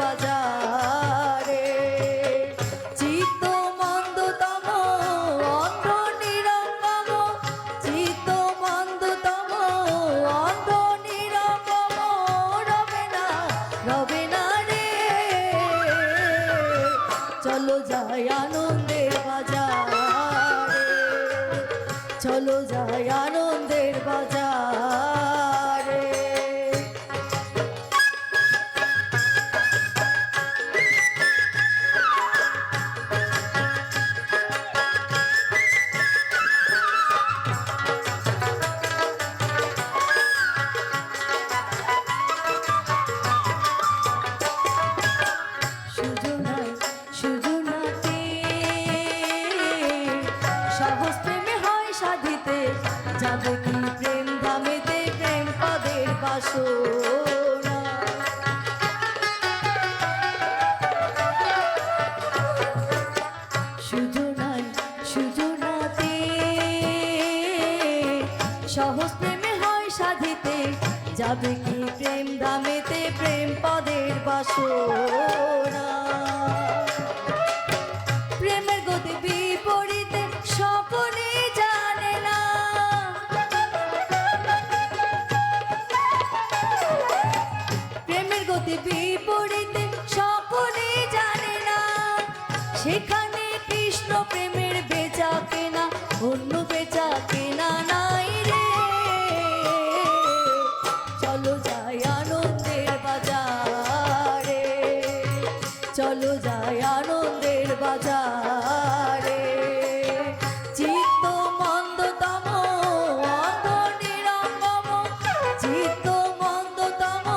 বাজারে। চিত্ত মন্দতম অন্ধ নিরঙ্গম, চিত্ত মন্দতম অন্ধ নিরঙ্গম, রবে না রে। চলো যাই আনন্দের বাজারে, চলো যাই আনন্দের বাজারে। সুজনাতে সহজ প্রেমে হয় সাধিতে, যাবে কি প্রেম ধামেতে প্রেম পদের বাসনা। সুজনাতে সহজ প্রেমে হয় সাধিতে, যাবে কি প্রেম ধামেতে প্রেম পদের বাসনা। প্রেমের গতি বিপরীতে সকলে জানে না, প্রেমের গতি বিপরীতে সকলে জানে না। সেখানে কৃষ্ণ প্রেমের বেচা কেনা, অন্য বেচা কেনা নাই রে। চলো যাই আনন্দের বাজারে, চলো যাই আনন্দের বাজারে। চিত্ত মন্দতম অন্ধ নিরঙ্গম, চিত্ত মন্দতম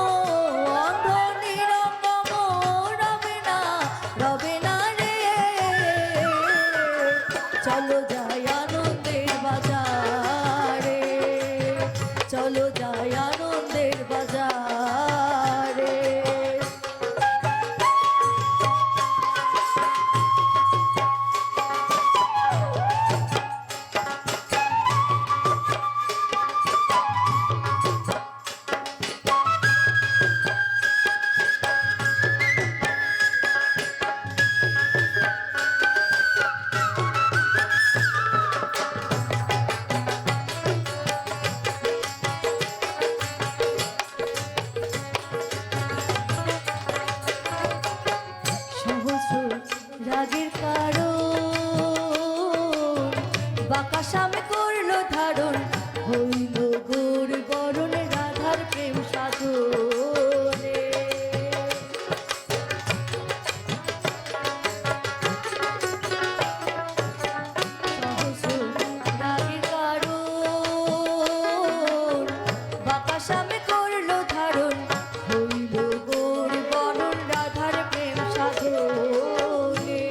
অন্ধ নিরঙ্গম, রবে না রে। চলো যাই আনন্দের বাজারে, চলো যাই আনন্দের বাজারে। রাগের কারণ বাঁকা সামে করলো ধারণ, হইল গোর বরণ রাধার প্রেম সাধনে। রাগের কারণ বাঁকা সামে করলো ধারণ, হইল গোর বরণ রাধার প্রেম সাধনে।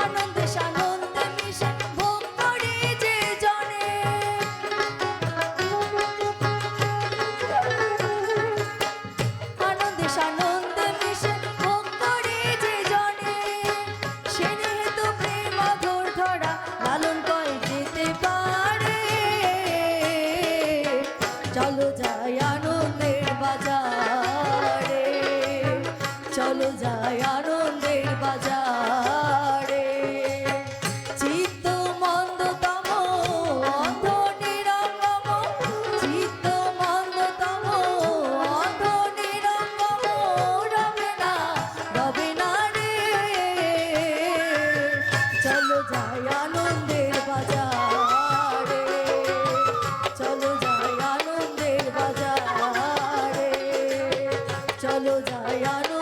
আনন্দে সানন্দে মিশে ভোগ করে যে জনে, আনন্দে সানন্দে মিশে ভোগ করে যে জনে। সে হেতু প্রেম অঘোর ধরা লালন করে যেতে পারে। চলো যাই আনন্দের বাজারে, চলো যাই আনন্দের বাজারে। চিত্ত মন্দতম অন্ধ নিরঙ্গম, চিত্ত মন্দতম অন্ধ নিরঙ্গম, রবে না রে। চলো যাই আনন্দের বাজারে, চলো যাই আনন্দের বাজারে, চলো যাই আনন্দ